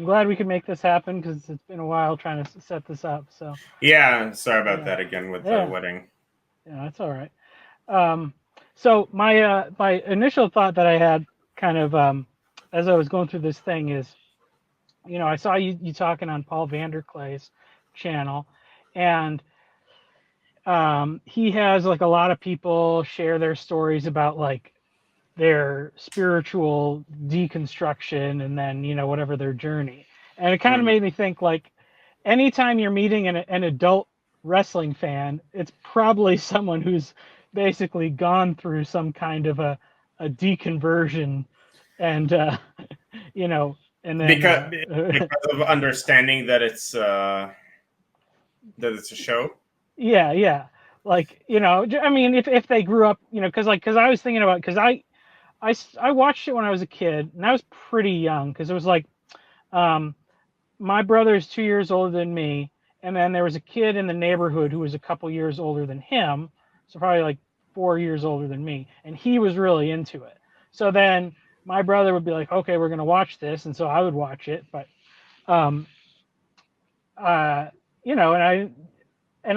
I'm glad we could make this happen because it's been a while trying to set this up. So Yeah, sorry about yeah, that again with the yeah, wedding. yeah, that's all right. Um, so my initial thought that I had kind of as I was going through this thing is, I saw you talking on Paul Vanderklay's channel, and he has like a lot of people share their stories about like their spiritual deconstruction and then whatever their journey, and it kind of Mm. made me think like anytime you're meeting an adult wrestling fan, it's probably someone who's basically gone through some kind of a deconversion, and you know and then Because because of understanding that it's a show. yeah, yeah, like I mean, if they grew up, because I was thinking about, because I watched it when I was a kid, and I was pretty young, because it was like, um my brother's 2 years older than me, and then there was a kid in the neighborhood who was a couple years older than him, so probably like 4 years older than me, and he was really into it. So then my brother would be like, "Okay, we're gonna watch this," and so I would watch it, but um, uh, you know, and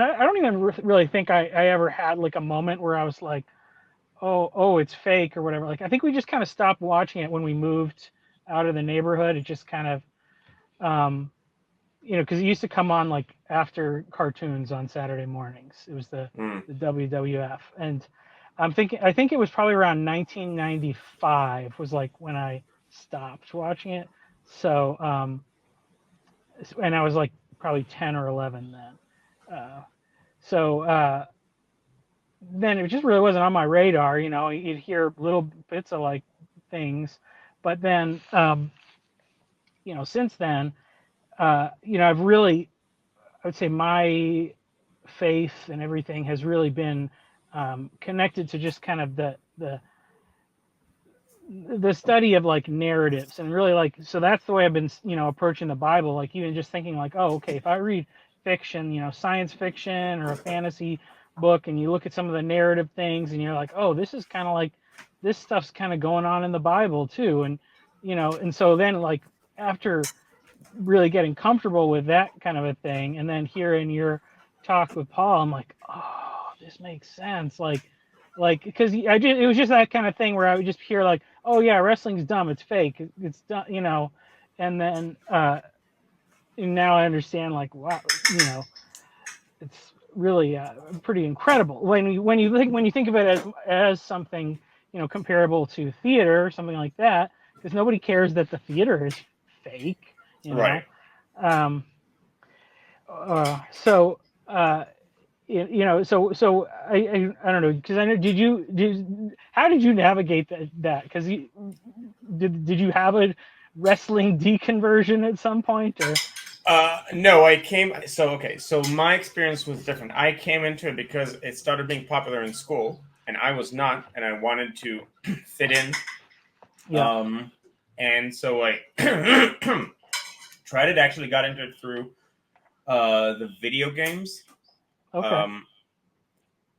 I don't even really think I ever had like a moment where I was like, "Oh, it's fake" or whatever. Like I think we just kind of stopped watching it when we moved out of the neighborhood. It just kind of um, because it used to come on like after cartoons on Saturday mornings. It was Mm. the WWF, and I think it was probably around 1995 was like when I stopped watching it. So, and I was like probably 10 or 11 then. So then it just really wasn't on my radar. You'd hear little bits of like things, but then since then, I've really, I would say my faith and everything has really been connected to just kind of the study of like narratives, and really like, so that's the way I've been approaching the Bible, like even just thinking like, oh, okay, if I read fiction, science fiction or a fantasy book, and you look at some of the narrative things, and you're like, oh, this is kind of like, this stuff's kind of going on in the Bible too, and so then like after really getting comfortable with that kind of a thing, and then hearing your talk with Paul, I'm like, oh, this makes sense. Because it was just that kind of thing where I would just hear like, oh yeah, wrestling's dumb, it's fake, it's done, and then and now I understand like, wow, it's really pretty incredible when you think of it as something comparable to theater or something like that, because nobody cares that the theater is fake, you Right. know. Um, so so I don't know, because I know, how did you navigate that? Because did you have a wrestling deconversion at some point, or No, I came. So okay. So my experience was different. I came into it because it started being popular in school, and I was not, and I wanted to fit in. yeah, Um, and so I tried it. Actually, got into it through the video games. okay, Um,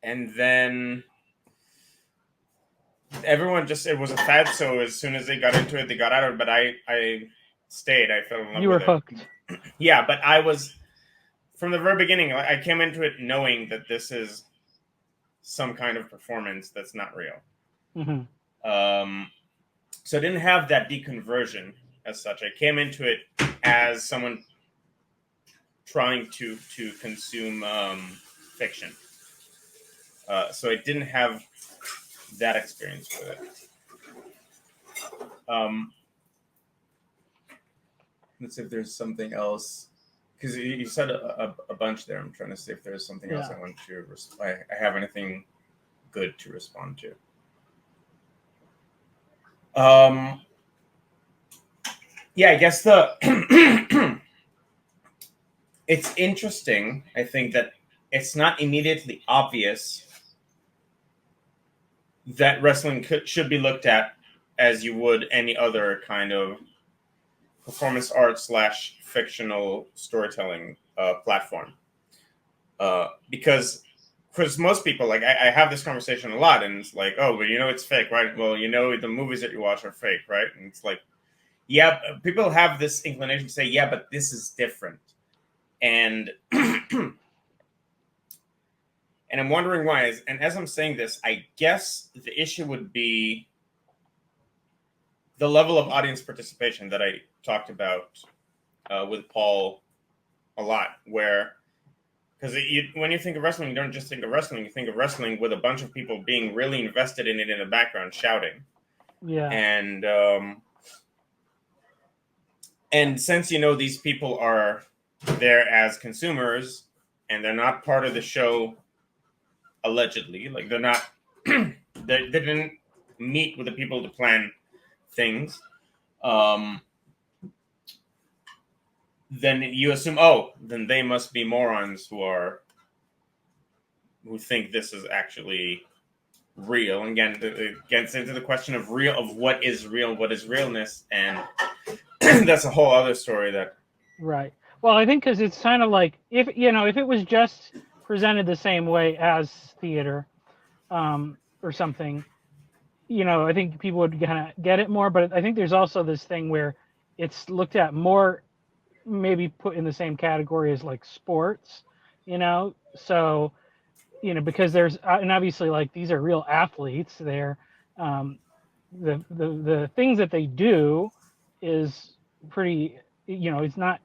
and then everyone just, it was a fad. So as soon as they got into it, they got out of it. But I stayed. I fell in love you were with it. hooked. Yeah, but I was from the very beginning. I came into it knowing that this is some kind of performance that's not real. Hmm. Um, so I didn't have that deconversion as such. I came into it as someone trying to consume fiction. So I didn't have that experience with it. Um, let's see if there's something else, because you said a bunch there. I'm trying to see if there's something else Yeah. I want to. I have anything good to respond to. Um, yeah, I guess the it's interesting. I think that it's not immediately obvious that wrestling should be looked at as you would any other kind of performance art slash fictional storytelling platform. Because most people, like I have this conversation a lot, and it's like, oh, but it's fake, right? Well, the movies that you watch are fake, right? And it's like, yeah, people have this inclination to say, yeah, but this is different. And and I'm wondering why. And as I'm saying this, I guess the issue would be the level of audience participation that I talked about with Paul a lot, where because when you think of wrestling, you don't just think of wrestling. You think of wrestling with a bunch of people being really invested in it in the background, shouting. Yeah. And since these people are there as consumers and they're not part of the show, allegedly, like they're not, they didn't meet with the people to plan things. Um, then you assume, oh, then they must be morons who think this is actually real. And again, it gets into the question of what is real, what is realness, and that's a whole other story. That Right. Well, I think because it's kind of like if it was just presented the same way as theater, or something, I think people would kind of get it more. But I think there's also this thing where it's looked at more, maybe put in the same category as like sports, So because there's and obviously like these are real athletes. They're um, the things that they do is pretty. It's not,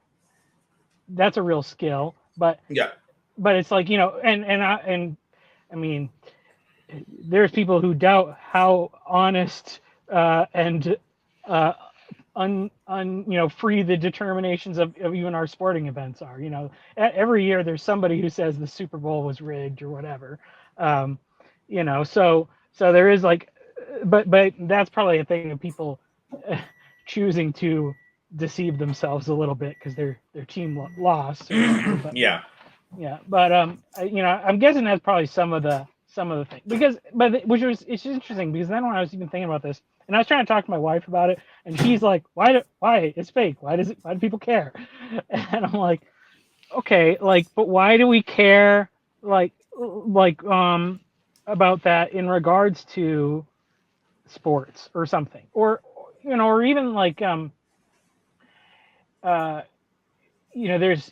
that's a real skill, but yeah, it's like and I mean, there's people who doubt how honest and uh, free the determinations of even our sporting events are. Every year there's somebody who says the Super Bowl was rigged or whatever. Um, so there is like, but that's probably a thing of people uh, choosing to deceive themselves a little bit because their team lost or whatever. But yeah. yeah, but I'm guessing that's probably some of the thing because which was it's interesting because then when I was even thinking about this and I was trying to talk to my wife about it and she's like, why it's fake? Why do people care? And I'm like, okay, like, but why do we care like about that in regards to sports or something or even like uh there's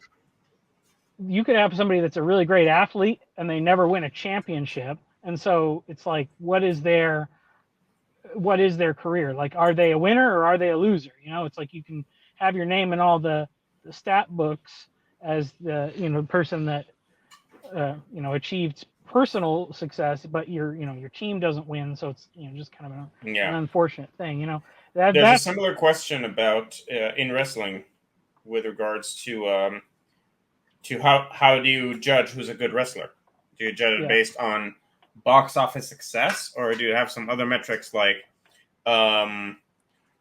you could have somebody that's a really great athlete and they never win a championship, and so it's like what is their career, like are they a winner or are they a loser? It's like you can have your name in all the stat books as the person that achieved personal success, but your team doesn't win, so it's just kind of an Yeah. unfortunate thing. that There's a that's similar question about in wrestling with regards to how do you judge who's a good wrestler? Do you judge it yeah. based on box office success, or do you have some other metrics like um,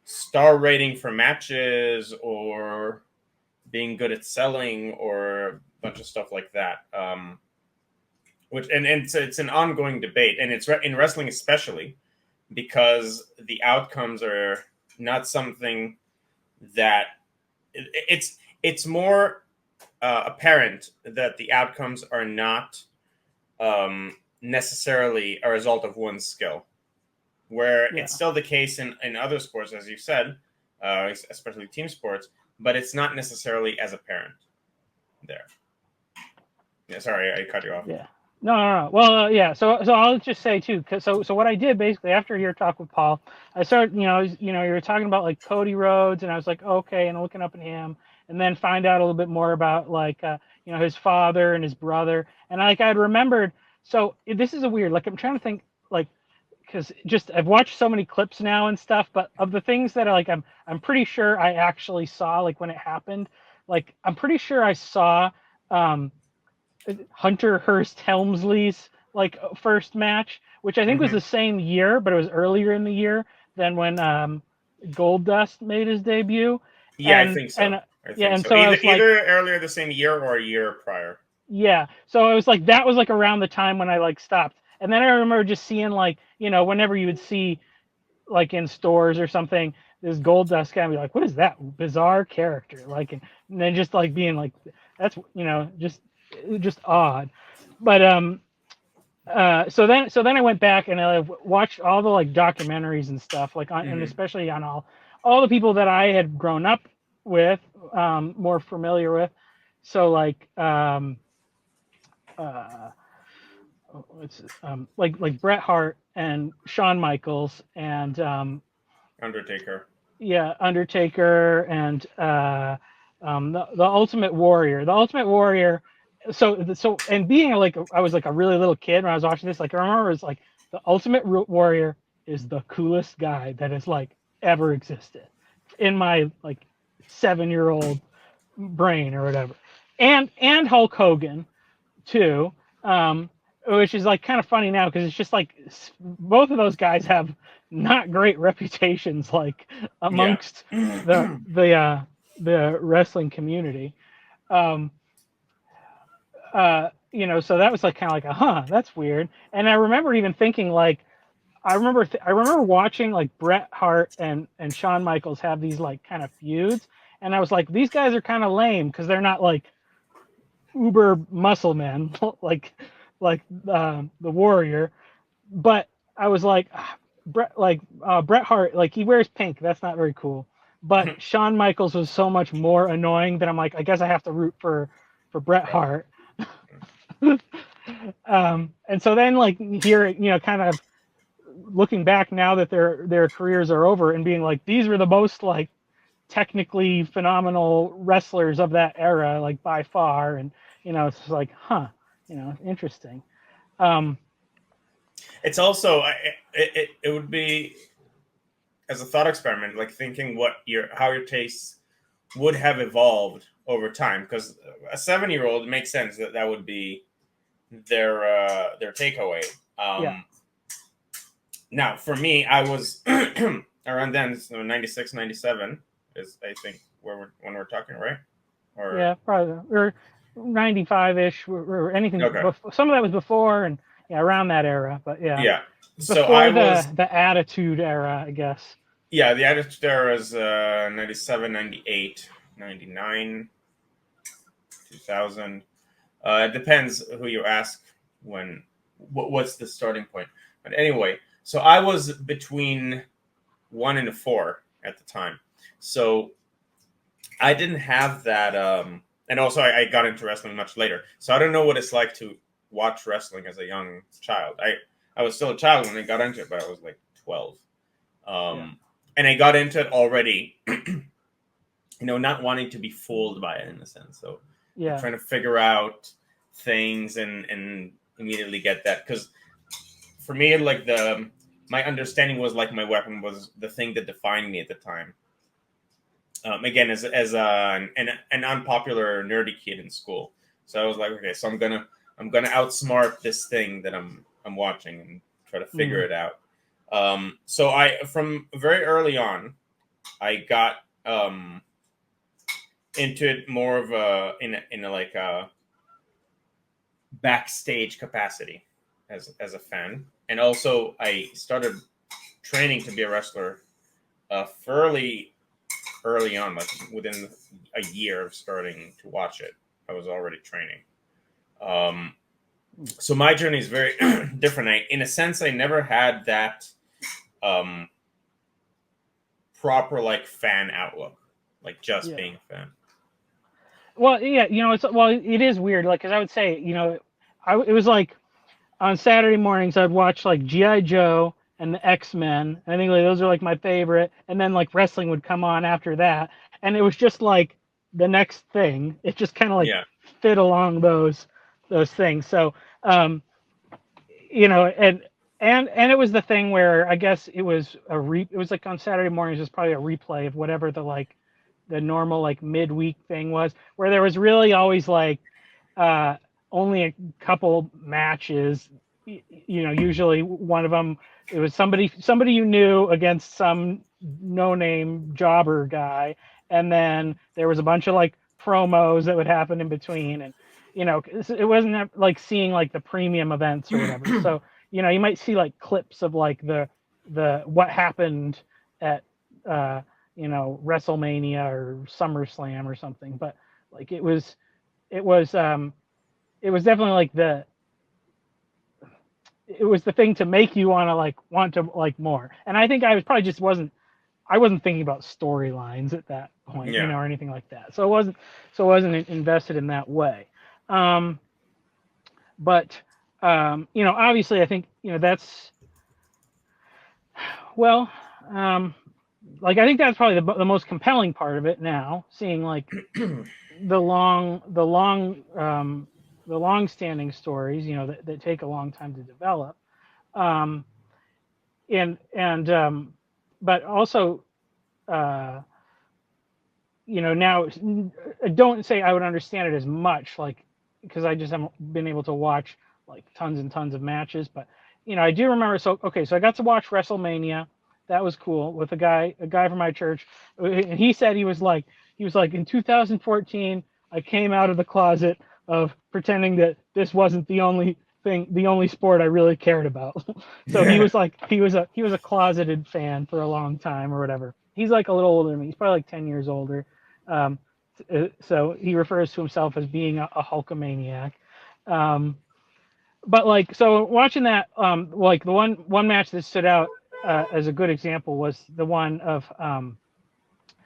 star rating for matches, or being good at selling, or a bunch of stuff like that? Which and it's an ongoing debate, and it's in wrestling especially because the outcomes are not something that it's more apparent that the outcomes are not necessarily a result of one's skill, where Yeah. it's still the case in other sports, as you said, especially team sports, but it's not necessarily as apparent there. Yeah, sorry, I cut you off. Yeah. No, no, no. Well, yeah. So I'll just say too. So what I did basically after your talk with Paul, I started. You were talking about like Cody Rhodes, and I was like, okay, and looking up at him, and then find out a little bit more about like his father and his brother, and like I'd remembered. So this is a weird. Like I'm trying to think like because just I've watched so many clips now and stuff, but of the things that are like I'm pretty sure I actually saw like when it happened. Like I'm pretty sure I saw. Um, Hunter Hearst Helmsley's like first match, which I think was Mm-hmm. the same year, but it was earlier in the year than when Goldust made his debut, Yeah, I and think so. and I yeah, think and so. so I Either was like, earlier the same year or a year prior. yeah, so I was like, that was like around the time when I like stopped, and then I remember just seeing like whenever you would see like in stores or something, this Goldust guy be like, what is that bizarre character? Like, and then just like being like, that's just odd, but so then I went back and I watched all the like documentaries and stuff like and Mm-hmm. especially on all the people that I had grown up with, more familiar with. So uh, like Bret Hart and Shawn Michaels and Undertaker. yeah, Undertaker and the Ultimate Warrior. The Ultimate Warrior. So and being like I was like a really little kid when I was watching this. Like I remember it's like the Ultimate Warrior is the coolest guy that has like ever existed in my like 7 year old brain or whatever. And Hulk Hogan too, which is like kind of funny now because it's just like both of those guys have not great reputations like Yeah. amongst the wrestling community. Um, so that was like kind of like that's weird. And I remember even thinking like I remember watching like Bret Hart and Shawn Michaels have these like kind of feuds, and I was like these guys are kind of lame because they're not like uber muscle men the Warrior. But I was like, Bret Hart, like he wears pink. That's not very cool. But Shawn Michaels was so much more annoying that I'm like, I guess I have to root for Bret Right. Hart. And so then like here, kind of looking back now that their careers are over and being like, these were the most like technically phenomenal wrestlers of that era, like by far. And it's just like, interesting. Um, It's also it would be as a thought experiment, like thinking what your how your tastes would have evolved over time. Because a 7 year old makes sense that that would be their takeaway. yeah, Now, for me, I was around then, so 96, 97 is I think when we're talking, right? Or yeah, probably or 95 ish or anything. okay, Some of that was before and yeah, around that era. But yeah, yeah. So I before the was the Attitude Era, I guess. yeah. The attitude era is 97, 98, 99, 2000. It depends who you ask when what's the starting point. But anyway, so I was between 1 and 4 at the time. So I didn't have that. And also, I got into wrestling much later. So I don't know what it's like to watch wrestling as a young child. I was still a child when I got into it, but I was like 12. Yeah, And I got into it already, not wanting to be fooled by it in a sense. So like yeah, trying to figure out things and immediately get that. Because for me, like my understanding was like my weapon was the thing that defined me at the time. Again, as an unpopular nerdy kid in school, so I was like, okay, so I'm gonna outsmart this thing that I'm watching and try to figure mm, it out. So I from very early on, I got into it more of in a like a backstage capacity as a fan, and also I started training to be a wrestler fairly early on, like within a year of starting to watch it, I was already training. Um, mm, so my journey is very different. In a sense, I never had that um, proper like fan outlook, like just yeah. being a fan. Well, yeah, it is weird. Like, cause I would say, it was like on Saturday mornings I'd watch like GI Joe and the X-Men. I think like those are like my favorite, and then like wrestling would come on after that, and it was just like the next thing. It just kind of like Yeah, fit along those things. So, um, you know, and it was the thing where I guess it was like on Saturday mornings it was probably a replay of whatever the normal like midweek thing was, where there was really always like uh, only a couple matches. Usually one of them it was somebody you knew against some no name jobber guy, and then there was a bunch of like promos that would happen in between, and it wasn't like seeing like the premium events or whatever. So you might see like clips of like the what happened at WrestleMania or SummerSlam or something, but like it was it was definitely like it was the thing to make you want to like more. And I think I was probably just wasn't I wasn't thinking about storylines at that point, Yeah. or anything like that. So I wasn't invested in that way. Um, but obviously, I think that's well, um, like I think that's probably the most compelling part of it now, seeing like the long standing stories, that take a long time to develop. Um, and but also uh, now don't say I would understand it as much, like because I just haven't been able to watch like tons and tons of matches. But I do remember. So okay, so I got to watch WrestleMania. That was cool with a guy from my church, and he said he was like in 2014 I came out of the closet of pretending that this wasn't the only sport I really cared about. So he was like he was a closeted fan for a long time or whatever. He's like a little older than me. He's probably like 10 years older. Um, so he refers to himself as being a Hulkamaniac. Um, but like, so watching that, like the one match that stood out as a good example was the one of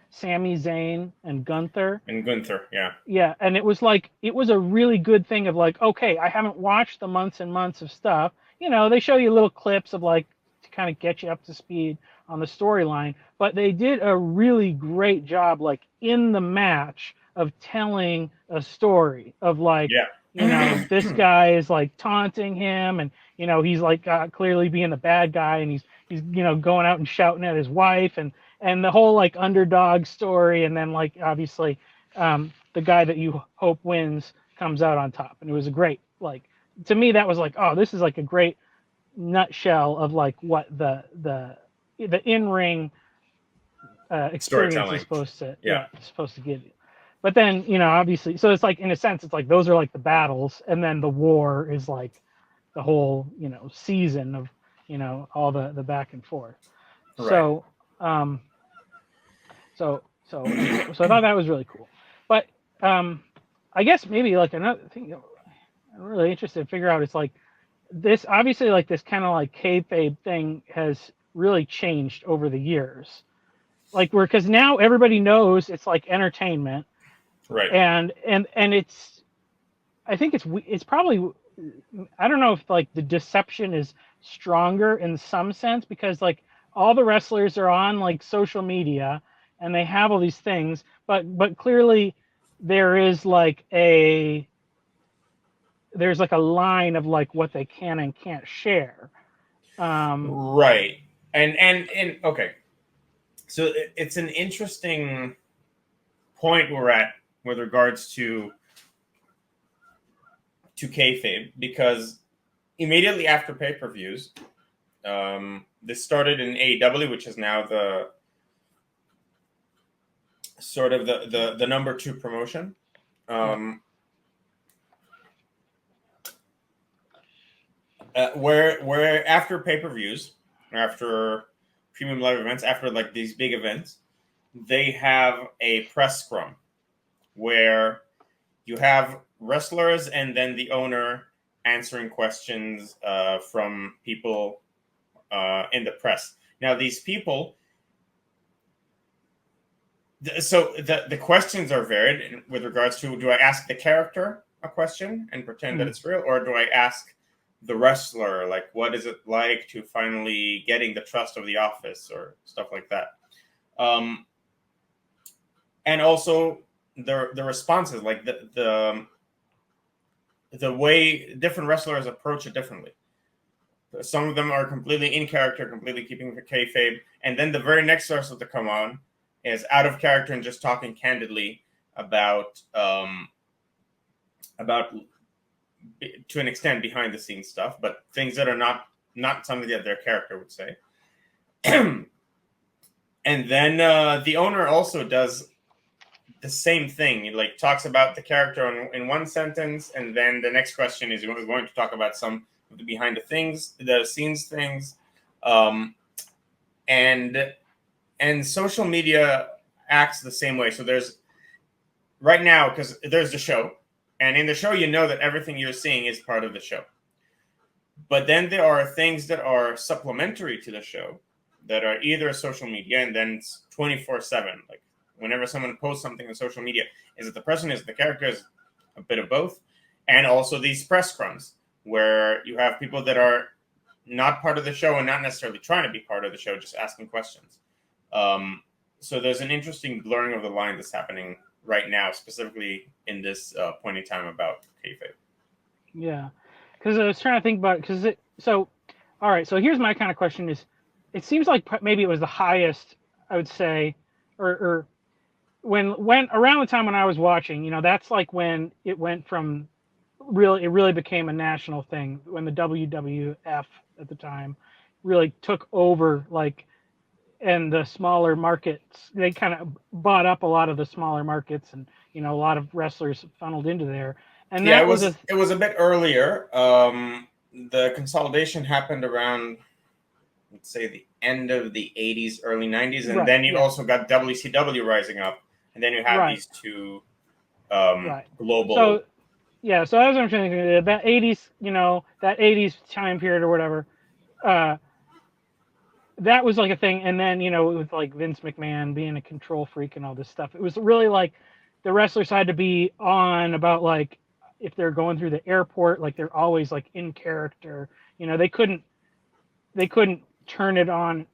Sami Zayn and Gunther. And Gunther, yeah. Yeah, and it was a really good thing of like, okay, I haven't watched the months and months of stuff. They show you little clips of like to kind of get you up to speed on the storyline, but they did a really great job like in the match of telling a story of like, Yeah. this guy is like taunting him, and he's like clearly being the bad guy, and he's going out and shouting at his wife, and the whole like underdog story, and then like obviously the guy that you hope wins comes out on top. And it was a great, like, to me that was like, oh, this is like a great nutshell of like what the in-ring experience is Storytelling. supposed to Yeah. supposed to give you. But then obviously, so it's like in a sense it's like those are like the battles, and then the war is like the whole season of all the back and forth. Right. So I thought that was really cool. But I guess maybe like another thing I'm really interested to figure out is like this, obviously like this kind of like kayfabe thing has really changed over the years. Like because now everybody knows it's like entertainment, Right. and I think it's probably, I don't know if like the deception is stronger in some sense because like all the wrestlers are on like social media and they have all these things, but clearly there is like there's like a line of like what they can and can't share. Right. And okay. So it's an interesting point we're at with regards to kayfabe, because immediately after pay-per-views, this started in AEW, which is now the sort of the number two promotion. Where after pay-per-views, after premium live events, after like these big events, they have a press scrum where you have wrestlers and then the owner answering questions from people in the press. Now, these people, so the questions are varied with regards to, do I ask the character a question and pretend that it's real, or do I ask the wrestler, like, what is it like to finally getting the trust of the office or stuff like that? And also the responses, like the way different wrestlers approach it differently. Some of them are completely in character, completely keeping the kayfabe, and then the very next wrestler to come on is out of character and just talking candidly about to an extent behind the scenes stuff, but things that are not something that their character would say. And then the owner also does the same thing. He like talks about the character in one sentence, and then the next question is we're going to talk about some of the behind the scenes things, and social media acts the same way. So there's right now, because there's the show, and in the show you know that everything you're seeing is part of the show, but then there are things that are supplementary to the show that are either social media and then it's 24/7. Like whenever someone posts something on social media, is it the person, is it the character, is a bit of both, and also these press scrums where you have people that are not part of the show and not necessarily trying to be part of the show, just asking questions. So there's an interesting blurring of the line that's happening right now, specifically in this point in time about kayfabe. Yeah, because I was trying to think about it. So, all right. So here's my kind of question: is it seems like maybe it was the highest, I would say, or when around the time when I was watching, that's like when it went from it really became a national thing when the WWF at the time really took over, like, and the smaller markets, they kind of bought up a lot of the smaller markets, and a lot of wrestlers funneled into there, and Yeah, that was it was a bit earlier. The consolidation happened around, let's say, the end of the 80s, early 90s, and right, then you yeah, also got WCW rising up, and then you have right, these two right. global. So yeah, so as I'm trying to think, that 80s, that 80s time period or whatever, uh, that was like a thing. And then, with like Vince McMahon being a control freak and all this stuff, it was really like the wrestlers had to be on about, like, if they're going through the airport, like they're always like in character. They couldn't turn it on,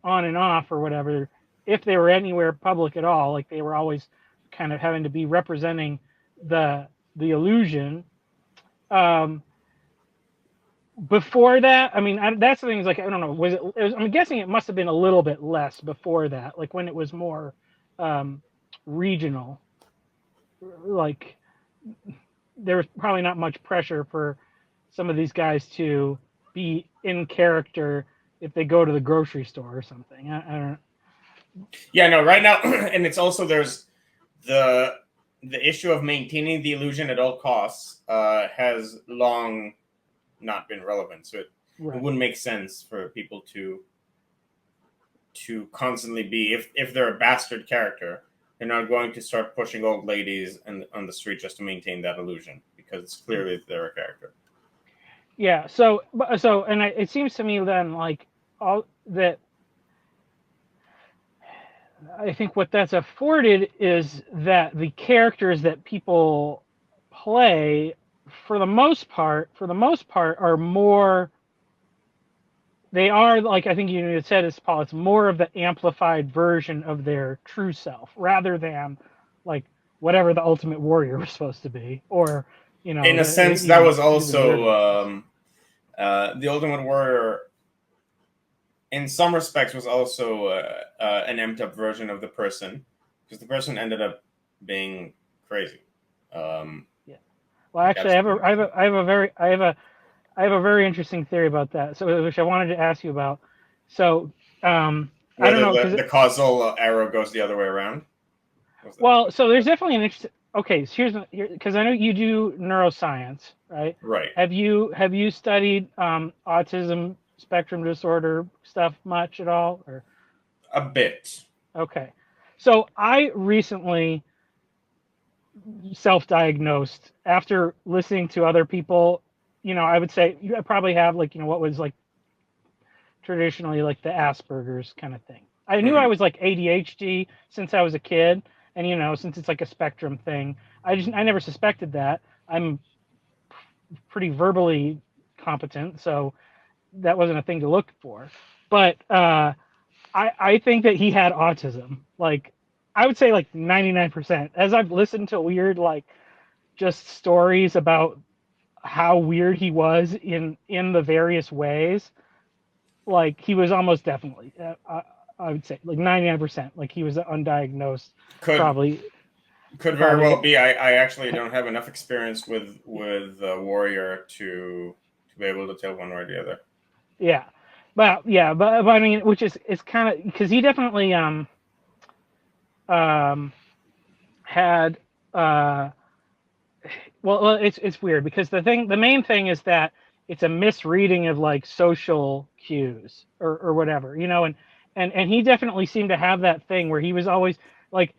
on and off or whatever. If they were anywhere public at all, like they were always kind of having to be representing the illusion. Um, Before that, I mean, that's the thing. Is like, I don't know. I'm guessing it must have been a little bit less before that, like when it was more um, regional. Like there was probably not much pressure for some of these guys to be in character if they go to the grocery store or something. I don't. Yeah, no, right now, and it's also there's the the issue of maintaining the illusion at all costs has long not been relevant. So it Right. wouldn't make sense for people to constantly be, if they're a bastard character, they're not going to start pushing old ladies on the street just to maintain that illusion because it's clearly they're a character. Yeah. And it seems to me then, like, all that, I think what that's afforded is that the characters that people play, for the most part, are more. They are, like, I think you had said, is Paul. It's more of the amplified version of their true self, rather than like whatever the Ultimate Warrior was supposed to be, or In a sense, that was even the also Daredevils. the Ultimate Warrior. In some respects, was also an amped up version of the person because the person ended up being crazy. Yeah. Well, Like actually, I have a, absolutely I have insane. a, I have a very, I have a very interesting theory about that. So, which I wanted to ask you about. So, I don't Whether know, because the causal arrow goes the other way around. Was that well, what so you there's said? definitely an interesting. Okay, so because I know you do neuroscience, right? Right. Have you studied autism spectrum disorder stuff much at all? Or A bit. okay, so I recently self-diagnosed after listening to other people. I would say you probably have, like, what was like traditionally like the Asperger's kind of thing. I knew I Hmm. was like ADHD since I was a kid, and since it's like a spectrum thing, I never suspected that. I'm pretty verbally competent, so that wasn't a thing to look for. But I think that he had autism. Like, I would say like 99%. As I've listened to weird, like, just stories about how weird he was in the various ways, like he was almost definitely. I would say like 99%. Like he was undiagnosed, Could probably could very probably well be. I actually don't have enough experience with Warrior to be able to tell one way or the other. Yeah. But yeah, but I mean, which is it's kind of because he definitely um had uh well, it's weird because the main thing is that it's a misreading of like social cues or whatever, and he definitely seemed to have that thing where he was always like,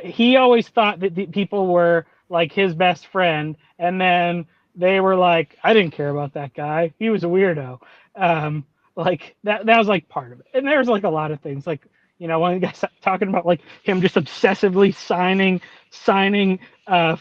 he always thought that the people were like his best friend, and then they were like, I didn't care about that guy, he was a weirdo. um like that was like part of it. And there's like a lot of things, like, one of the guys talking about like him just obsessively signing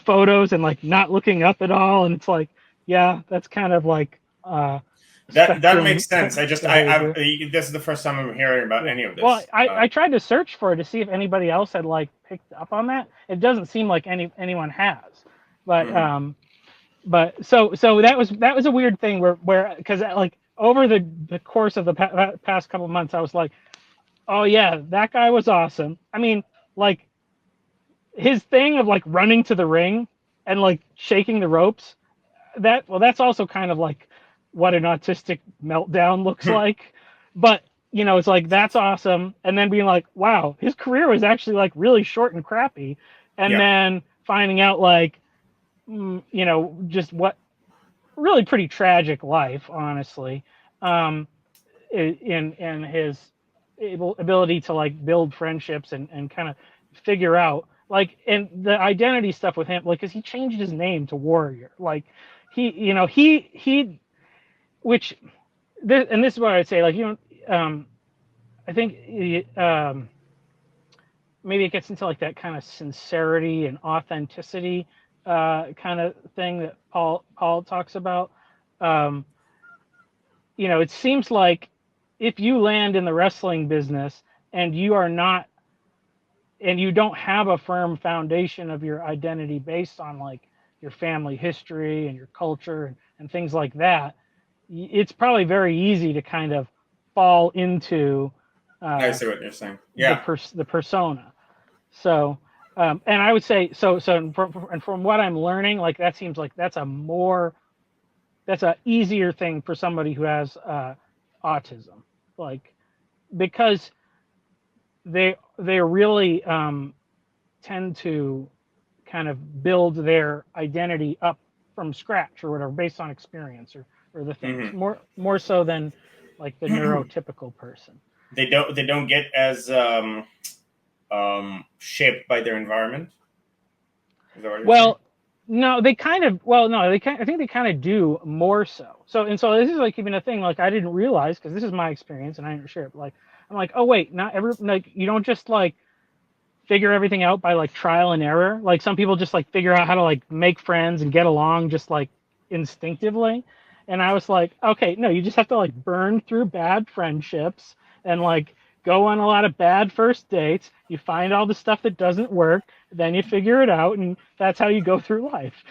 photos and like not looking up at all, and it's like, yeah, that's kind of like That spectrum makes sense. behavior. This is the first time I'm hearing about Yeah. any of Well, this. I tried to search for it to see if anybody else had like picked up on that. It doesn't seem like anyone has. But Mhm. so that was a weird thing where because like over the course of the past couple of months, I was like, oh yeah, that guy was awesome. I mean, like his thing of like running to the ring and like shaking the ropes, that's also kind of like what an autistic meltdown looks like. But it's like that's awesome, and then being like, wow, his career was actually like really short and crappy, and Yeah. then finding out like, just what really pretty tragic life, honestly, um, in his ability to like build friendships and kind of figure out like, and the identity stuff with him, like, because he changed his name to Warrior, like he which this, and this is what I'd say, like, I think maybe it gets into like that kind of sincerity and authenticity kind of thing that Paul talks about. Um, it seems like if you land in the wrestling business and you are not, and you don't have a firm foundation of your identity based on like your family history and your culture and things like that, it's probably very easy to kind of fall into I uh, see what you're saying. the Yeah. the persona. So, and I would say, so and from what I'm learning, like that seems like that's a easier thing for somebody who has autism, like, because they really tend to kind of build their identity up from scratch or whatever based on experience or the things Hmm. more so than like the neurotypical person. They don't get as shaped by their environment. Is that what you're saying? Well, no, they kind of. Well, no, they kind. I think they kind of do more so. So this is like even a thing like I didn't realize, because this is my experience and I didn't share it. But like I'm like, oh wait, not every, like, you don't just like figure everything out by like trial and error. Like some people just like figure out how to like make friends and get along just like instinctively. And I was like, okay, no, you just have to like burn through bad friendships and like go on a lot of bad first dates. You find all the stuff that doesn't work, then you figure it out, and that's how you go through life,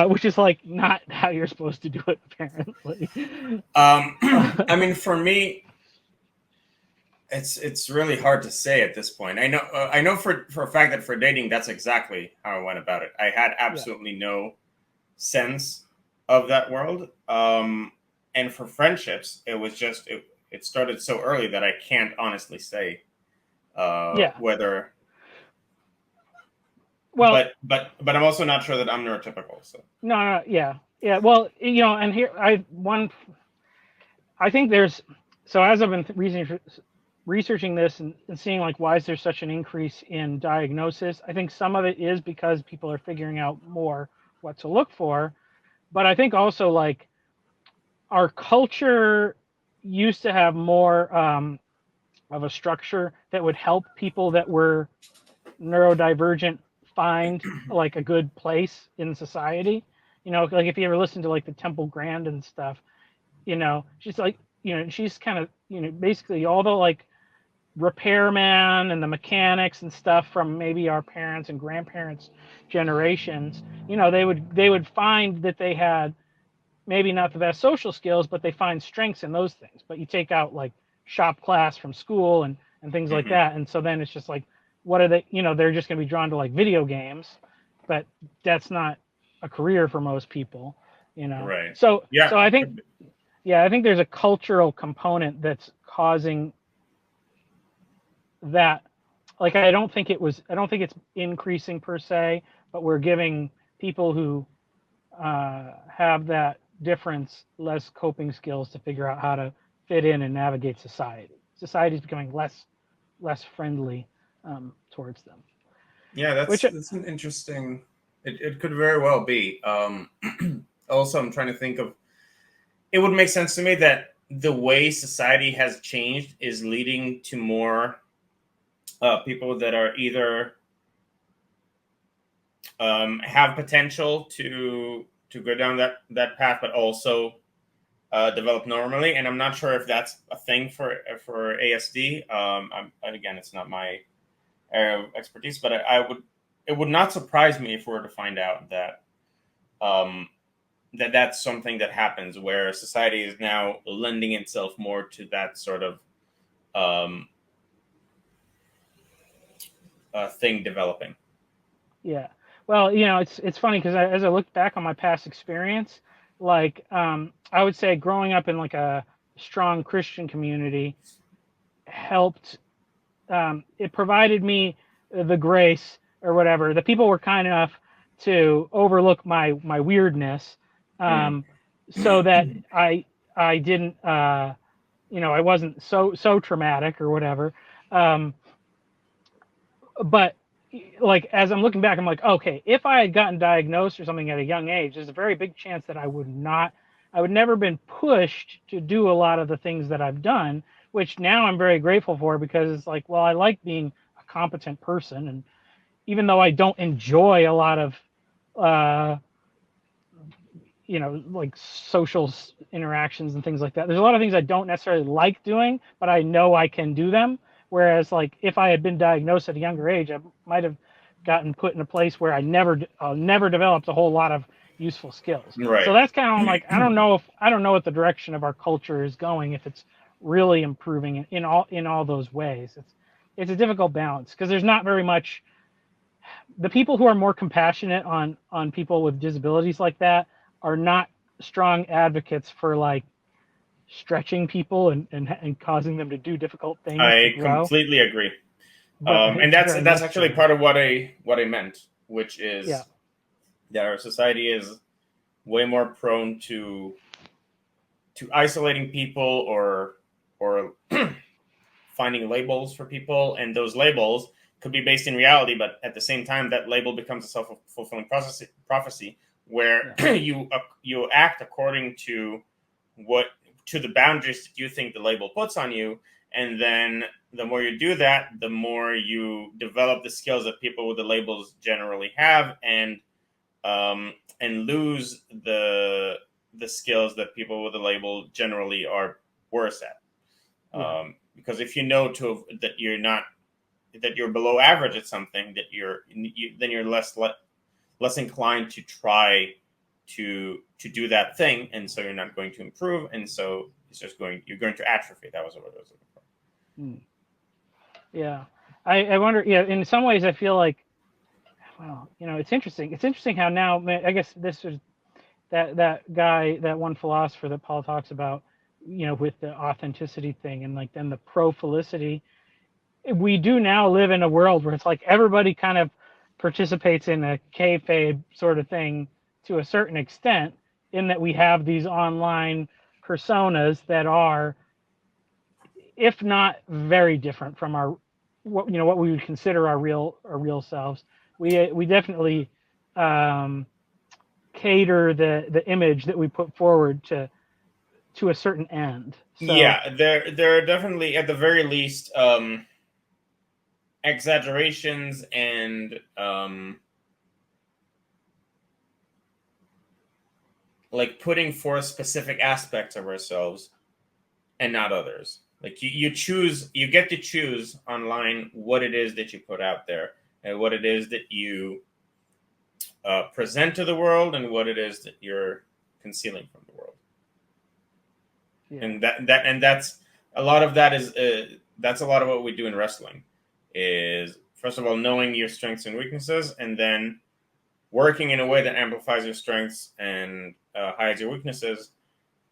which is like not how you're supposed to do it, apparently. I mean, for me, it's really hard to say at this point. I know for a fact that for dating, that's exactly how I went about it. I had Yeah. absolutely no sense of that world. And for friendships, it was just it started so early that I can't honestly say Yeah. whether. Well, But I'm also not sure that I'm neurotypical. So no, yeah. Yeah. Well, and here I think there's, so as I've been researching this and seeing like why is there such an increase in diagnosis, I think some of it is because people are figuring out more what to look for, but I think also like our culture used to have more of a structure that would help people that were neurodivergent find like a good place in society. Like if you ever listen to like the Temple Grandin and stuff, she's like, she's kind of, basically all the like repairman and the mechanics and stuff from maybe our parents and grandparents generations, they would find that they had maybe not the best social skills, but they find strengths in those things. But you take out like shop class from school and things like mhm. that, and so then it's just like, what are they? They're just going to be drawn to like video games, but that's not a career for most people. Right. So Yeah, I it think, could be. yeah, I think there's a cultural component that's causing that. Like I don't think it's increasing per se, but we're giving people who have that difference less coping skills to figure out how to fit in and navigate society. Society is becoming less friendly towards them. Yeah, Which, that's an interesting. It could very well be. Also, I'm trying to think of. It would make sense to me that the way society has changed is leading to more people that are either have potential to go down that path, but also develop normally. And I'm not sure if that's a thing for ASD. And again, it's not my area of expertise, but I would it would not surprise me if we were to find out that um, that's something that happens where society is now lending itself more to that sort of um, thing developing. Yeah. Well, it's funny because as I look back on my past experience, like I would say growing up in like a strong Christian community helped. It provided me the grace or whatever. The people were kind enough to overlook my weirdness, Mm. um, so that I didn't I wasn't so traumatic or whatever. Um, but like as I'm looking back, I'm like, okay, if I had gotten diagnosed or something at a young age, there's a very big chance that I would never been pushed to do a lot of the things that I've done, which now I'm very grateful for because it's like, well, I like being a competent person, and even though I don't enjoy a lot of, uh, like social interactions and things like that. There's a lot of things I don't necessarily like doing, but I know I can do them. Whereas, like, if I had been diagnosed at a younger age, I might have gotten put in a place where never developed a whole lot of useful skills. Right. So that's kind of I'm like, I don't know what the direction of our culture is going, if it's really improving in all those ways. It's a difficult balance because there's not very much. The people who are more compassionate on people with disabilities like that are not strong advocates for like stretching people and causing them to do difficult things to I grow, completely agree. but And it's very that's actually necessary. part of what I meant, which Yeah. is that our society is way more prone to isolating people or finding labels for people, and those labels could be based in reality, but at the same time, that label becomes a self fulfilling prophecy where Yeah. you act according to what to the boundaries that you think the label puts on you, and then the more you do that, the more you develop the skills that people with the labels generally have, and lose the skills that people with the label generally are worse at. Yeah. Because if you know that you're not that you're below average at something, that then you're less inclined to try to do that thing, and so you're not going to improve, and so you're going to atrophy. That was what I was looking for. Mm. Yeah. I wonder. Yeah. In some ways, I feel like, well, it's interesting. It's interesting how now, man, I guess this is that guy, that one philosopher that Paul talks about, with the authenticity thing and like then the pro felicity. We do now live in a world where it's like everybody kind of participates in a kayfabe sort of thing to a certain extent, in that we have these online personas that are, if not very different from our what we would consider our real selves. We definitely um, cater the image that we put forward to a certain end. So Yeah, there are definitely at the very least exaggerations and like putting forth specific aspects of ourselves and not others. Like you get to choose online what it is that you put out there and what it is that you present to the world and what it is that you're concealing from the world. yeah, And that's a lot of that is that's a lot of what we do in wrestling. Is first of all knowing your strengths and weaknesses, and then working in a way that amplifies your strengths and hides your weaknesses,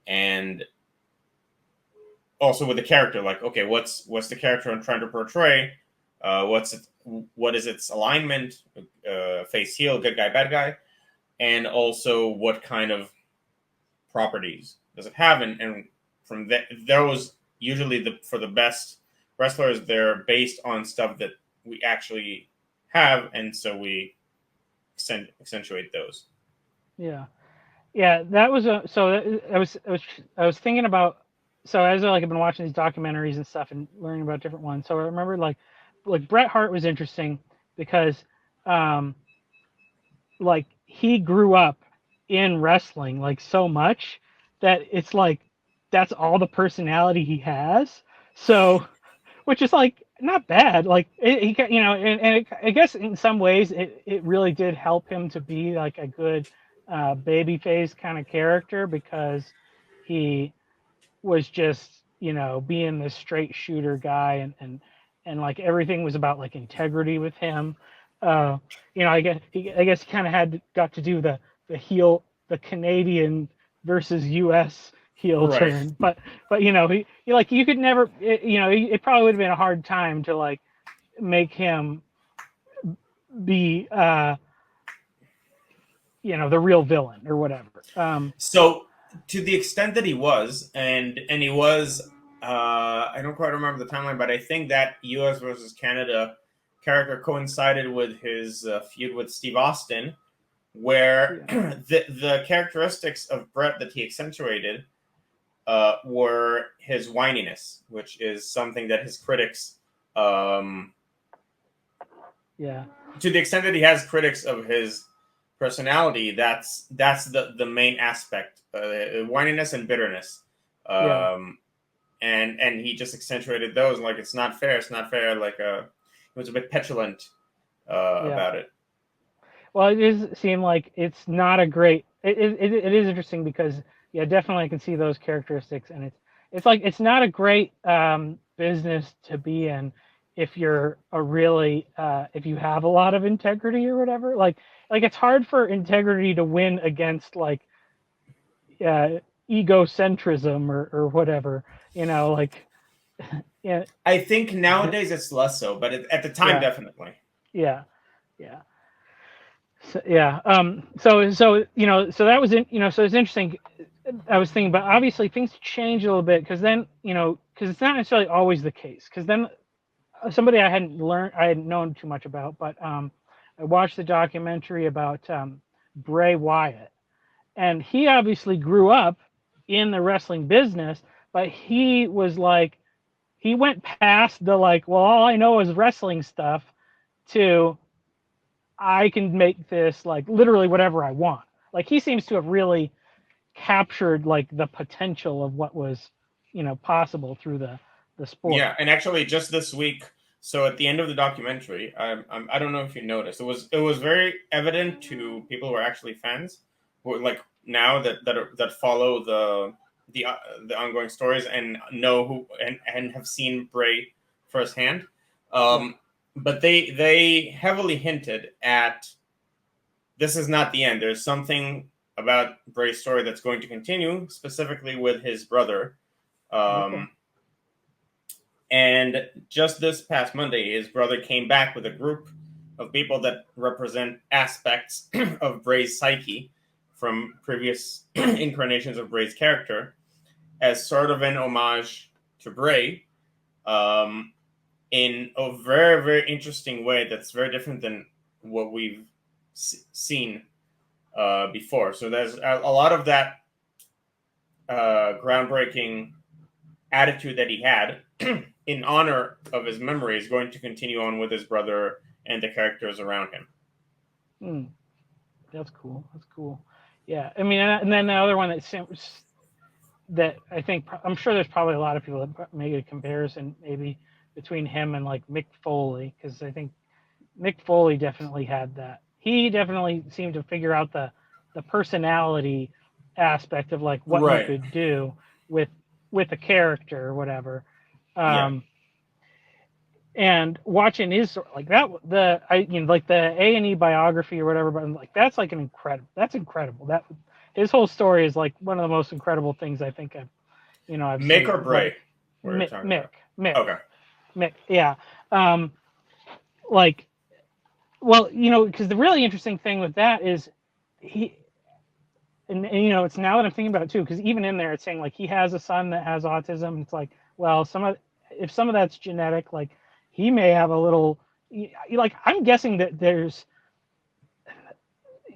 and also with the character, like okay, what's the character I'm trying to portray? What is its alignment? Face heel, good guy, bad guy, and also what kind of properties does it have? And from those usually for the best wrestlers, they're based on stuff that we actually have, and so we accentuate those. yeah, yeah. That was a so I was thinking about. so as like I've been watching these documentaries and stuff and learning about different ones, so I remember like Bret Hart was interesting because um like he grew up in wrestling like so much that it's like that's all the personality he has. So which is like not bad. Like you know, I guess in some ways it really did help him to be like a good baby face kind of character because he was just being this straight shooter guy and like everything was about like integrity with him. Uh, I guess he kind of got to do the heel the Canadian versus U.S. heel Right. turn, but he like you could never it probably would have been a hard time to like make him be the real villain or whatever. So to the extent that he was, and he was, I don't quite remember the timeline, but I think that U.S. versus Canada character coincided with his feud with Steve Austin, where Yeah, the characteristics of Brett that he accentuated were his whininess, which is something that his critics, um, yeah, to the extent that he has critics of his personality, that's the main aspect, whininess and bitterness, yeah, um, and he just accentuated those. Like it's not fair. Like he was a bit petulant yeah. about it. Well, it does seem like it's not a great. It is interesting because yeah, definitely I can see those characteristics, and it's like it's not a great business to be in if you're a really if you have a lot of integrity or whatever. Like it's hard for integrity to win against like uh, egocentrism or whatever. Like yeah, I think nowadays it's less so, but at the time, yeah, definitely. yeah, yeah. So, yeah. So that was so it's interesting. I was thinking, but obviously things change a little bit because then because it's not necessarily always the case. Because then somebody I hadn't known too much about, but I watched the documentary about Bray Wyatt, and he obviously grew up in the wrestling business, but he was like he went past the like, well, all I know is wrestling stuff to I can make this like literally whatever I want. Like he seems to have really captured like the potential of what was, possible through the sport. Yeah, and actually, just this week. So at the end of the documentary, I don't know if you noticed, it was very evident to people who are actually fans, who like now that follow the the ongoing stories and know who and have seen Bray firsthand. Yeah. Um, but they heavily hinted at this is not the end. There's something about Bray's story that's going to continue, specifically with his brother. Okay. Um, and just this past Monday, his brother came back with a group of people that represent aspects of Bray's psyche from previous incarnations of Bray's character as sort of an homage to Bray, um, in a very, very interesting way that's very different than what we've seen before. So there's a lot of that groundbreaking attitude that he had in honor of his memory is going to continue on with his brother and the characters around him. Hmm. That's cool. That's cool. Yeah. I mean, and then the other one that I think I'm sure there's probably a lot of people that make a comparison maybe between him and like Mick Foley because I think Mick Foley definitely had that. He definitely seemed to figure out the personality aspect of like what you Right. could do with a character or whatever. Yeah. Um, and watching his like that like the A&E biography or whatever, but like that's incredible. That his whole story is like one of the most incredible things I think I've Mick or seen. Bray? Like What are you talking Mick about? Mick Okay. Mick, yeah. Um, like well, because the really interesting thing with that is he and it's now that I'm thinking about it too, because even in there it's saying like he has a son that has autism. It's like, well, if some of that's genetic, like he may have a little, like I'm guessing that there's,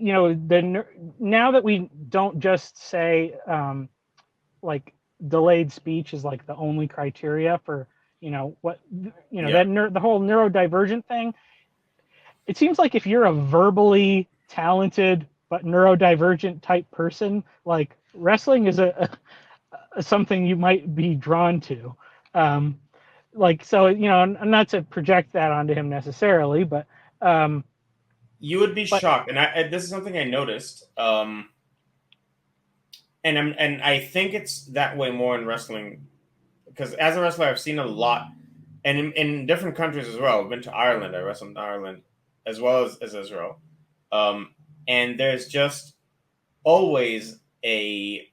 the now that we don't just say like delayed speech is like the only criteria for what Yeah. the whole neurodivergent thing. It seems like if you're a verbally talented but neurodivergent type person, like wrestling is a something you might be drawn to. Um, like so, not to project that onto him necessarily, but um, You would be but shocked, and this is something I noticed. And I think it's that way more in wrestling because as a wrestler, I've seen a lot, and in different countries as well. I've been to Ireland. I wrestled in Ireland as well as Israel, um, and there's just always a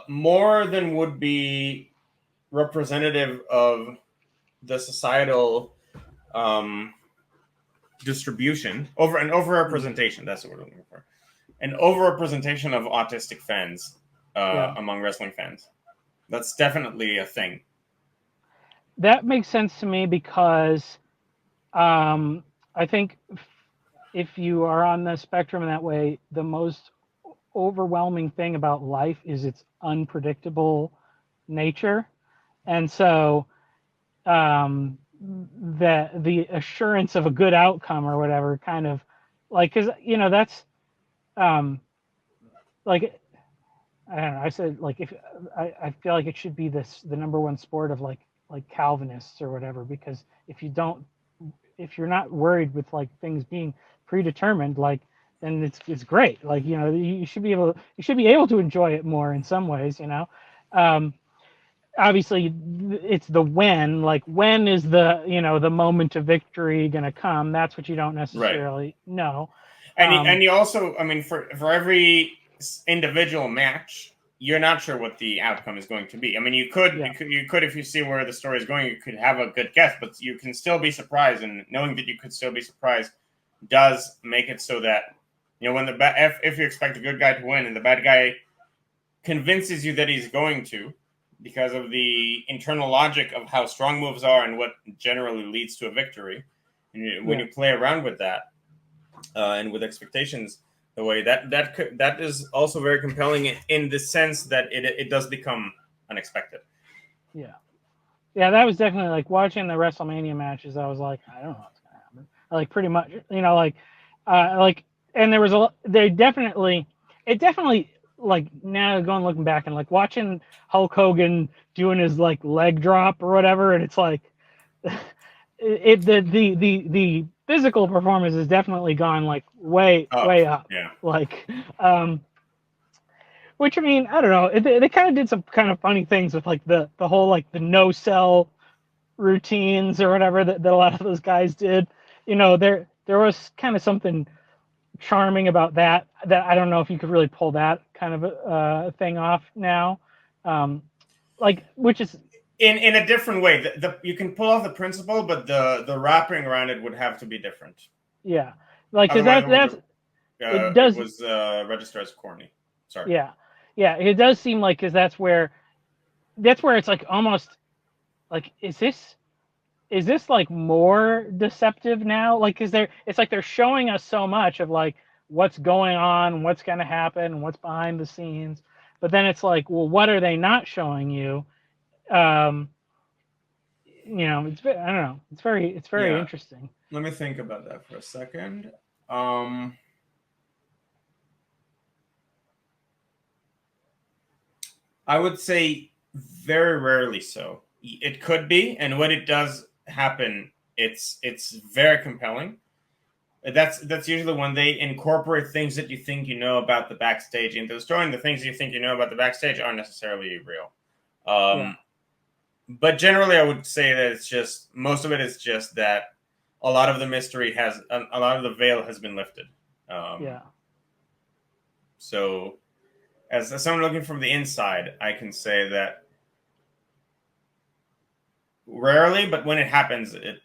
more than would be representative of the societal um, distribution over an overrepresentation. That's what we're looking for. An overrepresentation of autistic fans yeah, among wrestling fans. That's definitely a thing. that makes sense to me because I think if you are on the spectrum in that way, the most overwhelming thing about life is its unpredictable nature, and so the assurance of a good outcome or whatever kind of like because that's um, like I don't know. I said like if I feel like it should be the number one sport of like Calvinists or whatever because if you're not worried with like things being predetermined like then it's great like you should be able to enjoy it more in some ways um, obviously it's the when is the moment of victory going to come. That's what you don't Right. necessarily know. And you also, I mean, for every individual match, you're not sure what the outcome is going to be. I mean, Yeah, you could if you see where the story is going, you could have a good guess, but you can still be surprised. And knowing that you could still be surprised does make it so that when if you expect a good guy to win and the bad guy convinces you that he's going to because of the internal logic of how strong moves are and what generally leads to a victory. And when yeah, you play around with that and with expectations, the way that is also very compelling in the sense that it does become unexpected. yeah, yeah. That was definitely like watching the WrestleMania matches. I was like, I don't know what's gonna happen. Like pretty much, like, and there was they definitely, it definitely like now going looking back and like watching Hulk Hogan doing his like leg drop or whatever, and it's like the physical performance has definitely gone like Up, way up. yeah. Like, which I mean, I don't know. They kind of did some kind of funny things with like the whole like the no sell routines or whatever that a lot of those guys did. There was kind of something charming about that I don't know if you could really pull that kind of a thing off now. Um, like which is In a different way. You can pull off the principle, but the wrapping around it would have to be different. yeah, like because Otherwise, it it does. was registered as corny. Sorry. Yeah, yeah, it does seem like because that's where it's like almost like is this like more deceptive now? Like is there it's like they're showing us so much of like what's going on, what's going to happen, what's behind the scenes, but then it's like, well, what are they not showing you? Um, I don't know. It's very Yeah. interesting. Let me think about that for a second. Um, I would say very rarely so. It could be, and when it does happen, it's very compelling. That's usually when they incorporate things that you think you know about the backstage into the story, and the things you think you know about the backstage aren't necessarily real. Yeah, Um, but generally, I would say that it's just most of it is just that a lot of the mystery has a lot of the veil has been lifted. Um, yeah, so, as someone looking from the inside, I can say that rarely, but when it happens, it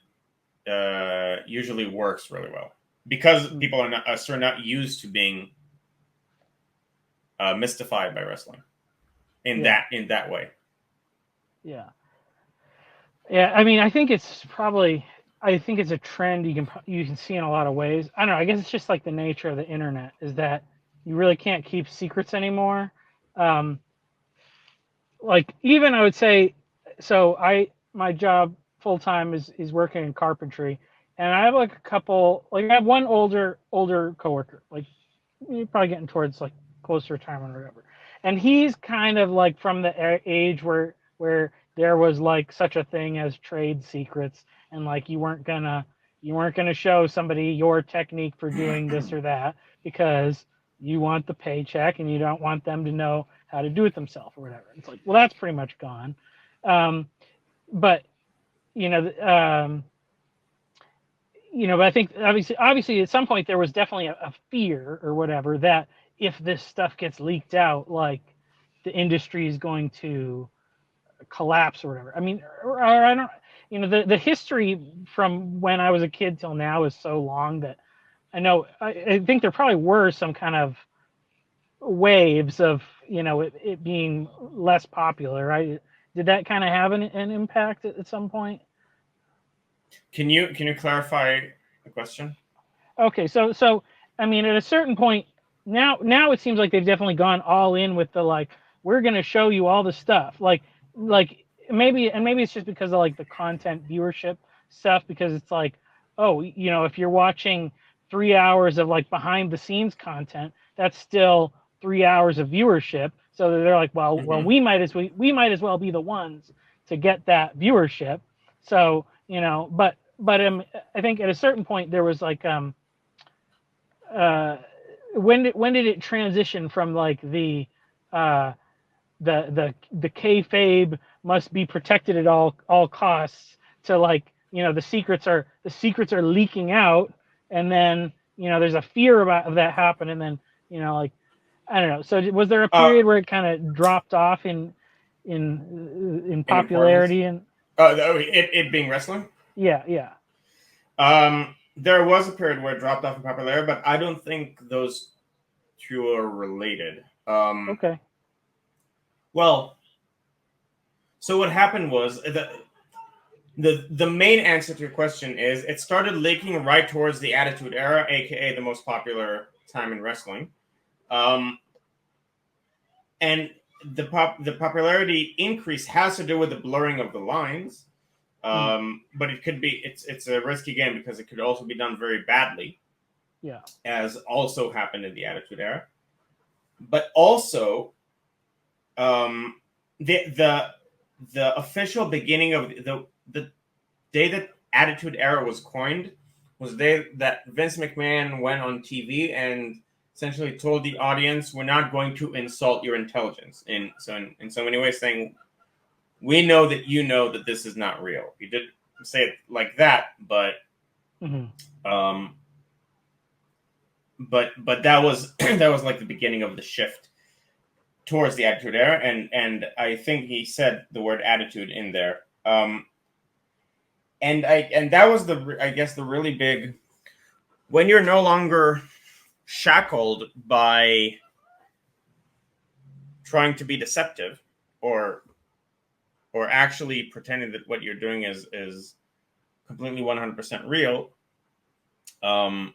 usually works really well because mm, people are not used to being mystified by wrestling yeah, in that way. yeah, yeah. I mean, I think it's a trend you can see in a lot of ways. I don't know. I guess it's just like the nature of the internet is that you really can't keep secrets anymore. Um, like even I would say, so my job full time is working in carpentry, and I have like a couple, like I have one older coworker, like you're probably getting towards like close to retirement or whatever, and he's kind of like from the age where there was like such a thing as trade secrets, and like you weren't gonna show somebody your technique for doing this or that because you want the paycheck and you don't want them to know how to do it themselves or whatever. It's like, well, that's pretty much gone. Um, but you know, um, but I think obviously at some point there was definitely a fear or whatever that if this stuff gets leaked out, like the industry is going to collapse or whatever. I mean, or I don't, the history from when I was a kid till now is so long that I think there probably were some kind of waves of it being less popular. Right? Did that kind of have an impact at some point? Can you clarify the question? Okay, so I mean, at a certain point, now it seems like they've definitely gone all in with the like, we're gonna show you all the stuff, like maybe it's just because of like the content viewership stuff, because it's like, oh, if you're watching 3 hours of like behind the scenes content, that's still 3 hours of viewership. So they're like, well, Mm-hmm. we might as well be the ones to get that viewership. So but I think at a certain point there was like uh, when did it transition from like uh, the kayfabe must be protected at all costs to like the secrets are leaking out, and then there's a fear of that happen, and then like I don't know. So was there a Uh, period where it kind of dropped off in in importance, popularity and it being wrestling. yeah, yeah. There was a period where it dropped off in popularity, but I don't think those two are related. Okay. Well, so what happened was the main answer to your question is it started leaking right towards the Attitude Era, aka the most popular time in wrestling, um, and the popularity increase has to do with the blurring of the lines. Mm, But it's a risky game because it could also be done very badly, yeah. as also happened in the Attitude Era. But also, um, the the official beginning of the day that Attitude Era was coined was the day that Vince McMahon went on TV and essentially told the audience, "We're not going to insult your intelligence." In so many ways, saying, "We know that you know that this is not real." He did say it like that, but Hmm. um, but that was that was like the beginning of the shift towards the Attitude Era, and I think he said the word attitude in there. And that was I guess the really big, when you're no longer shackled by trying to be deceptive or actually pretending that what you're doing is completely 100% real. um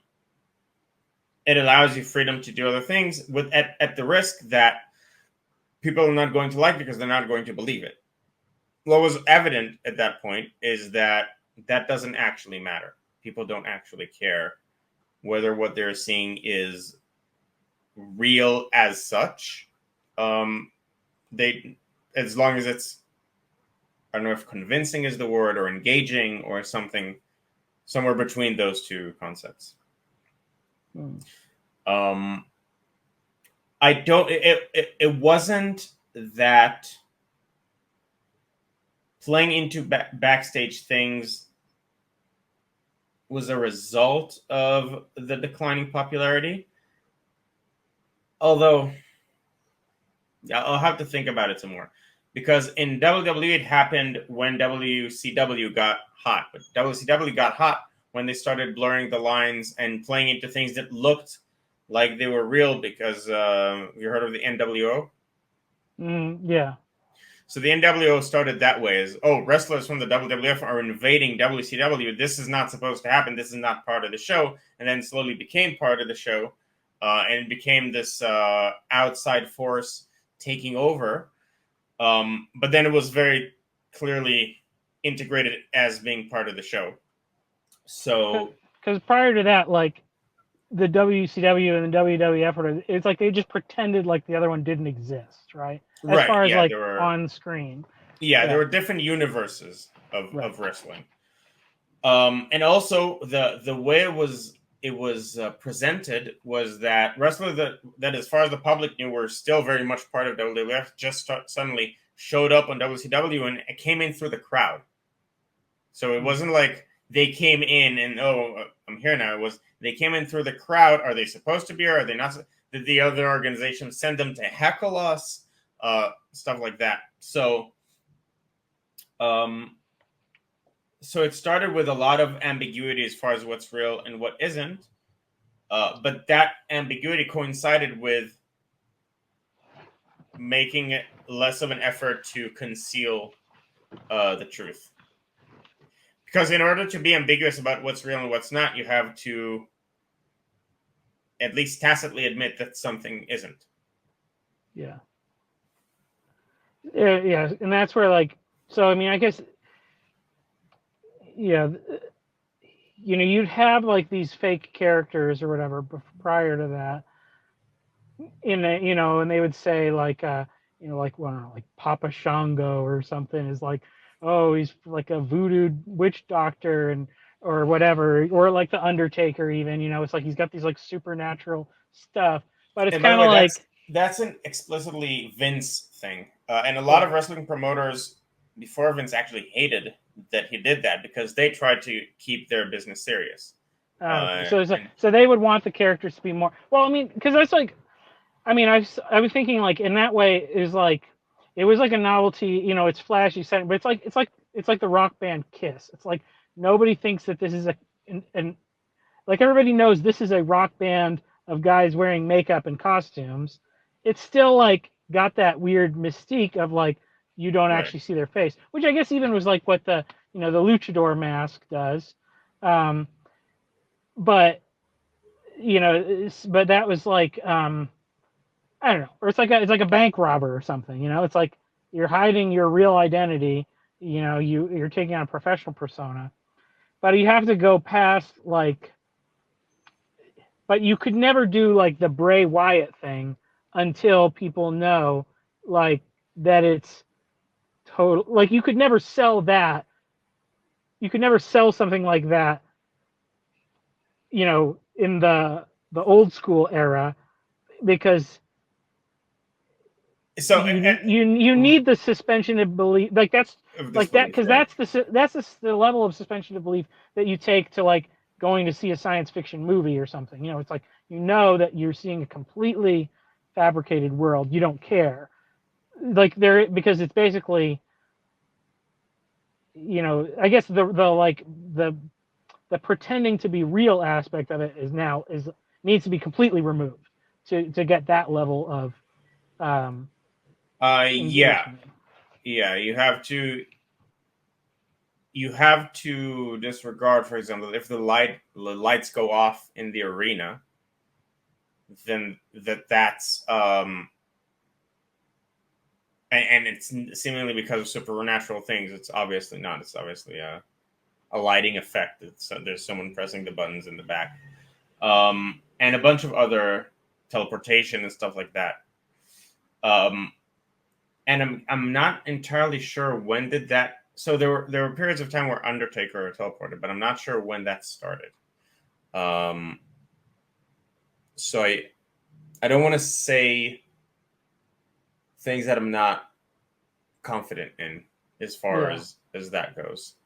it allows you freedom to do other things with at the risk that people are not going to like because they're not going to believe it. What was evident at that point is that that doesn't actually matter. People don't actually care whether what they're seeing is real as such. They, as long as it's, I don't know if convincing is the word or engaging or something somewhere between those two concepts. Mm, Um, I don't. It wasn't that playing into backstage things was a result of the declining popularity. Although, yeah, I'll have to think about it some more. Because in WWE, it happened when WCW got hot. But WCW got hot when they started blurring the lines and playing into things that looked like they were real. Because you heard of the NWO? yeah. So the NWO started that way: as, oh, wrestlers from the WWF are invading WCW. This is not supposed to happen. This is not part of the show. And then slowly became part of the show, and it became this outside force taking over. But then it was very clearly integrated as being part of the show. So Because prior to that, like the WCW and the WWF, it's like they just pretended like the other one didn't exist, right? As right, far as yeah, like on screen. there Yeah. were different universes Right. of wrestling. And also the way it was presented was that wrestlers that as far as the public knew were still very much part of WWF suddenly showed up on WCW and it came in through the crowd. So it wasn't like they came in and I'm here now. It was they came in through the crowd. Are they supposed to be or are they not? Did the other organization send them to heckle us? Stuff like that. Um, so it started with a lot of ambiguity as far as what's real and what isn't. But that ambiguity coincided with making it less of an effort to conceal the truth. Because in order to be ambiguous about what's real and what's not, you have to at least tacitly admit that something isn't. Yeah. Yeah, and that's where like so I mean I guess yeah you'd have like these fake characters or whatever prior to that in a, and they would say like like well, I don't know, like Papa Shango or something is like, oh, he's like a voodoo witch doctor and or whatever, or like the Undertaker even, it's like he's got these like supernatural stuff, but it's And by the kind of way, like that's an explicitly Vince thing, and a lot of right. wrestling promoters before Vince actually hated that he did that because they tried to keep their business serious. Okay, so it's like, And so they would want the characters to be more well. I mean, because that's like, I mean, I was thinking like in that way is like it was like a novelty, it's flashy setting, but it's like the rock band Kiss. It's like nobody thinks that this is and like everybody knows this is a rock band of guys wearing makeup and costumes. It's still like got that weird mystique of like you don't right, actually see their face, which I guess even was like what the the luchador mask does. Um, but but that was like I don't know, or it's like a bank robber or something. It's like you're hiding your real identity. You're taking on a professional persona, but you have to go past like. But you could never do like the Bray Wyatt thing until people know like that it's total. Like you could never sell that. You could never sell something like that. In the old school era because so you need the suspension of belief like that's of like that disbelief, because right? that's the level of suspension of belief that you take to like going to see a science fiction movie or something. It's like that you're seeing a completely fabricated world. You don't care like there because it's basically I guess the like the pretending to be real aspect of it is needs to be completely removed to get that level of um Yeah, engagement. yeah. You have to disregard, for example, if the lights go off in the arena, then that's and it's seemingly because of supernatural things. It's obviously not. It's obviously a lighting effect. There's someone pressing the buttons in the back, and a bunch of other teleportation and stuff like that. Um, and I'm not entirely sure when did that. So there were periods of time where Undertaker teleported, but I'm not sure when that started. Um, so I don't want to say things that I'm not confident in as far Yeah. as that goes.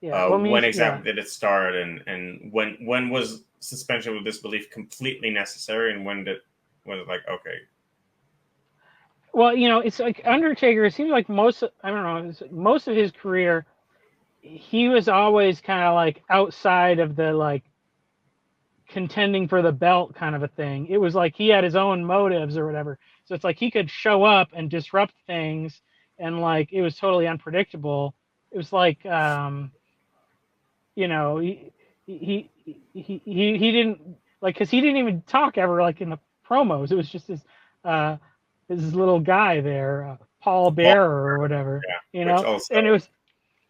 Yeah. Well, I mean, When yeah. exactly did it start, and when was suspension of disbelief completely necessary, and when did was it like okay, Well, it's like Undertaker. It seems like I don't know, most of his career, he was always kind of like outside of the like contending for the belt kind of a thing. It was like he had his own motives or whatever. So it's like he could show up and disrupt things, and like it was totally unpredictable. It was like you know, he didn't like because he didn't even talk ever like in the promos. It was just this. his little guy there, Paul Paul, Bearer or whatever, yeah, you which know, also and it was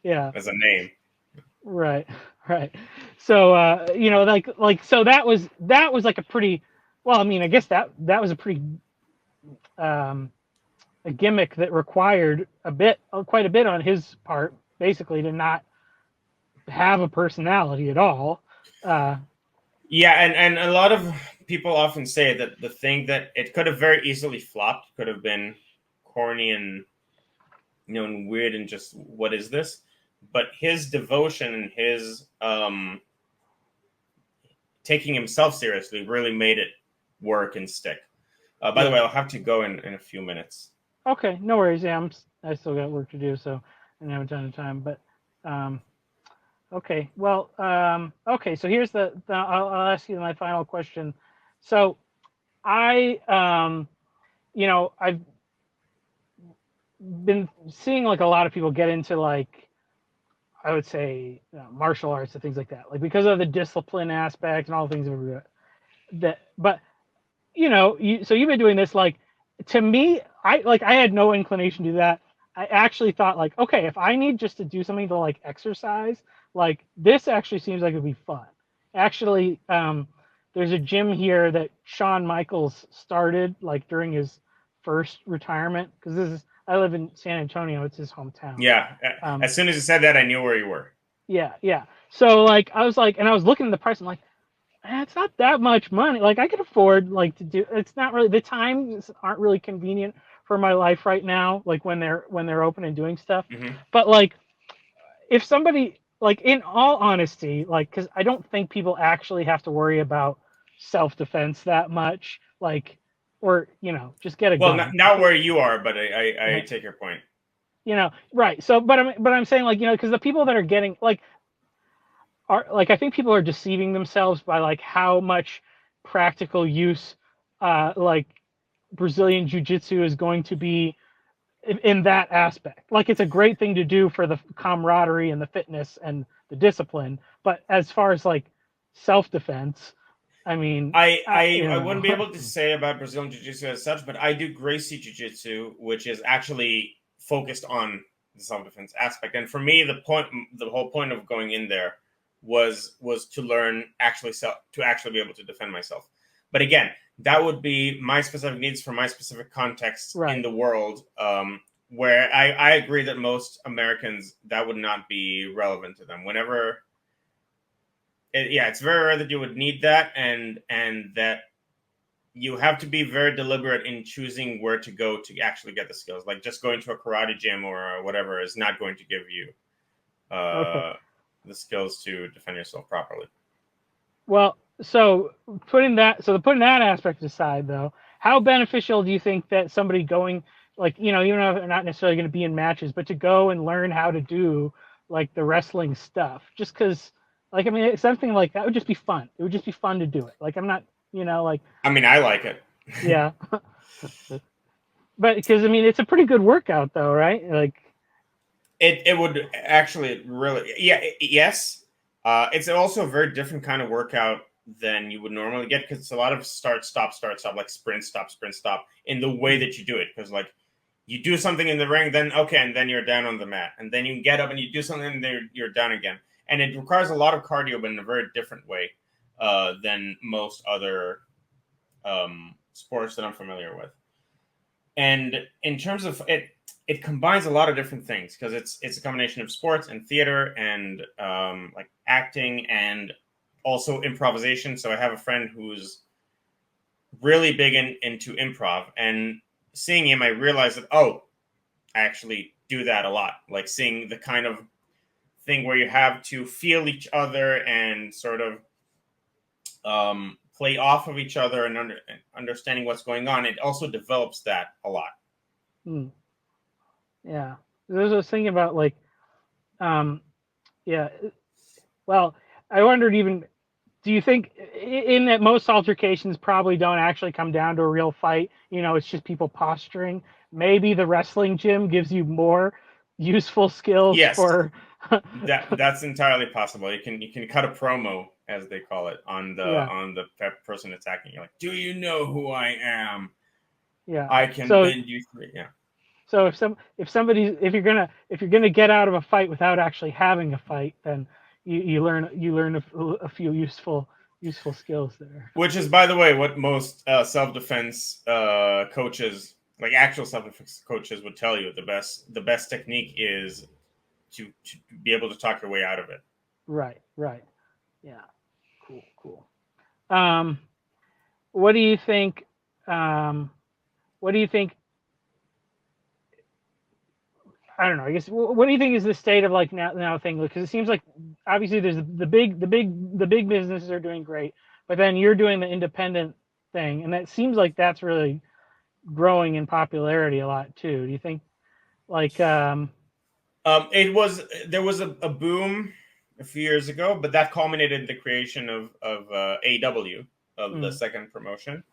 yeah, as a name. right, right. So so that was like a pretty well, I mean, I guess that was a pretty um, a gimmick that required quite a bit on his part, basically to not have a personality at all. Uh, Yeah, and a lot of people often say that the thing that it could have very easily flopped could have been corny and and weird and just what is this? But his devotion and his taking himself seriously really made it work and stick. By the yeah. way, I'll have to go in a few minutes. Okay, no worries. Yeah, I still got work to do, so I don't have a ton of time. But um, okay, well, okay. So here's I'll ask you my final question. So I, I've been seeing like a lot of people get into like I would say martial arts and things like that, like because of the discipline aspect and all the things that. But so you've been doing this like to me, I had no inclination to do that. I actually thought like, okay, if I need just to do something to like exercise, like this actually seems like it'd be fun. Actually, there's a gym here that Shawn Michaels started like during his first retirement because I live in San Antonio, it's his hometown. Yeah, Um, as soon as you said that, I knew where you were. yeah, yeah. So like I was like, and I was looking at the price. I'm like, it's not that much money. Like I could afford like to do. It's not really the times aren't really convenient for my life right now. Like when they're open and doing stuff. Hmm. But like if somebody like in all honesty, like because I don't think people actually have to worry about self defense that much. Like or just get a Well, gun. not where you are, but I take your point. Right. So but I'm saying like because the people that are getting like are like I think people are deceiving themselves by like how much practical use like Brazilian jiu-jitsu is going to be in that aspect. Like it's a great thing to do for the camaraderie and the fitness and the discipline, but as far as like self-defense, I mean, I wouldn't be able to say about Brazilian Jiu Jitsu as such, but I do Gracie Jiu Jitsu, which is actually focused on the self defense aspect. And for me, the whole point of going in there was to learn to actually be able to defend myself. But again, that would be my specific needs for my specific context in right. the world. Where I agree that most Americans that would not be relevant to them. It's very rare that you would need that, and that you have to be very deliberate in choosing where to go to actually get the skills. Like just going to a karate gym or whatever is not going to give you Okay. uh, the skills to defend yourself properly. Well, putting that aspect aside though, how beneficial do you think that somebody going like even though they're not necessarily going to be in matches, but to go and learn how to do like the wrestling stuff, just because like I mean it's something like that would just be fun. It would just be fun to do it. Like I'm not like I mean, I like it. yeah, but because I mean it's a pretty good workout though, right? Like It would actually really yes. It's also a very different kind of workout than you would normally get because it's a lot of start stop, like sprint stop in the way that you do it. Because like you do something in the ring, then okay, and then you're down on the mat, and then you get up and you do something, and then you're down again. And it requires a lot of cardio, but in a very different way than most other sports that I'm familiar with. And in terms of it, it combines a lot of different things because it's a combination of sports and theater and like acting and also improvisation. So I have a friend who's really big into improv, and seeing him, I realized that I actually do that a lot. Like seeing the kind of thing where you have to feel each other and sort of play off of each other and understanding what's going on. It also develops that a lot. hmm, yeah. I was thinking about like um yeah. Well, I wondered even do you think in that most altercations probably don't actually come down to a real fight? It's just people posturing. Maybe the wrestling gym gives you more useful skills Yes, for that's entirely possible. You can cut a promo, as they call it, on the yeah, person attacking you. Like, do you know who I am? Yeah. I can So bend you three. Yeah. so if you're gonna get out of a fight without actually having a fight, then you learn a few useful skills there. Which is, by the way, what most self defense coaches, like actual self defense coaches, would tell you. The best technique is to be able to talk your way out of it. Right. Right. Yeah. Cool. Cool. Um, what do you think? Um, what do you think? I don't know. I guess what do you think is the state of like now thing? Because it seems like obviously there's the big businesses are doing great, but then you're doing the independent thing, and that seems like that's really growing in popularity a lot too. Do you think like It was there was a boom a few years ago, but that culminated in the creation of AW, of the mm, second promotion,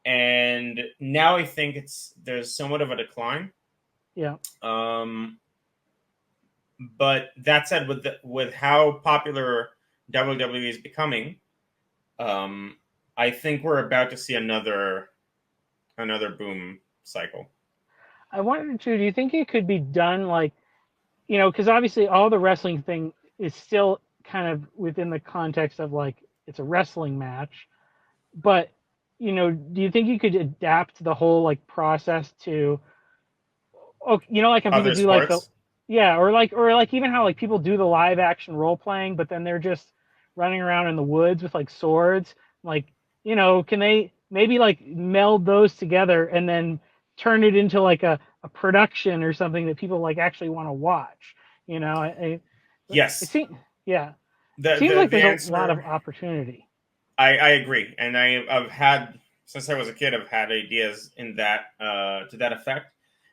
and now I think there's somewhat of a decline. yeah, Um, but that said, with how popular WWE is becoming, um, I think we're about to see another boom cycle. I wondered too. Do you think it could be done like because obviously all the wrestling thing is still kind of within the context of like it's a wrestling match, but do you think you could adapt the whole like process to like how people Other do like the sports, yeah, or like even how like people do the live action role playing, but then they're just running around in the woods with like swords. Like, can they maybe like meld those together and then turn it into like a production or something that people like actually want to watch? It yes. seems yeah, it The seems the like the there's a lot of answer, opportunity. I agree, and I've had, since I was a kid, I've had ideas in that to that effect.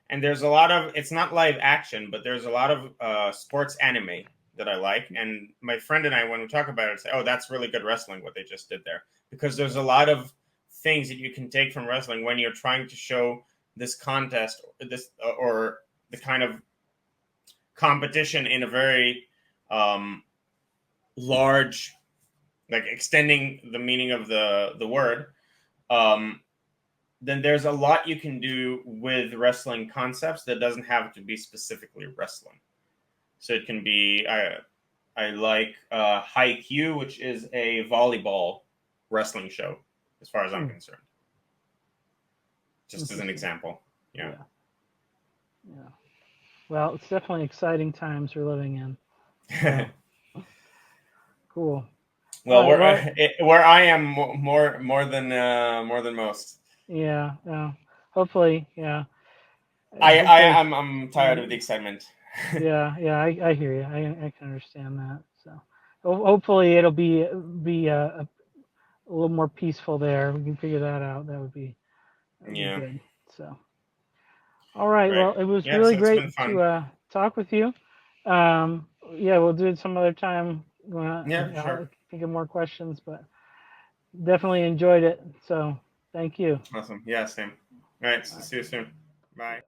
And there's a lot of, it's not live action, but there's a lot of sports anime that I like. And my friend and I, when we talk about it, say, "Oh, that's really good wrestling what they just did there," because there's a lot of things that you can take from wrestling when you're trying to show this contest, this or the kind of competition in a very large, like extending the meaning of the word, um, then there's a lot you can do with wrestling concepts that doesn't have to be specifically wrestling. So it can be, I like Haikyuu, which is a volleyball wrestling show, as far as I'm Hmm, concerned. Just as an interesting. example, yeah. Yeah, yeah. Well, it's definitely exciting times we're living in. So cool. All Well, right. Well, where I am more than most. yeah, yeah. Hopefully, yeah. I Hopefully, I I'm tired of the excitement. yeah, yeah. I hear you. I can understand that. So, hopefully, it'll be a little more peaceful there. We can figure that out. That would be Yeah, good. So, all right. right. Well, it was Yeah, really so it's been great to fun. talk with you. Yeah, we'll do it some other time. Yeah, for sure. I'll think of more questions, but definitely enjoyed it. So, thank you. Awesome. Yeah, same. All right, All so right. see you soon. Bye.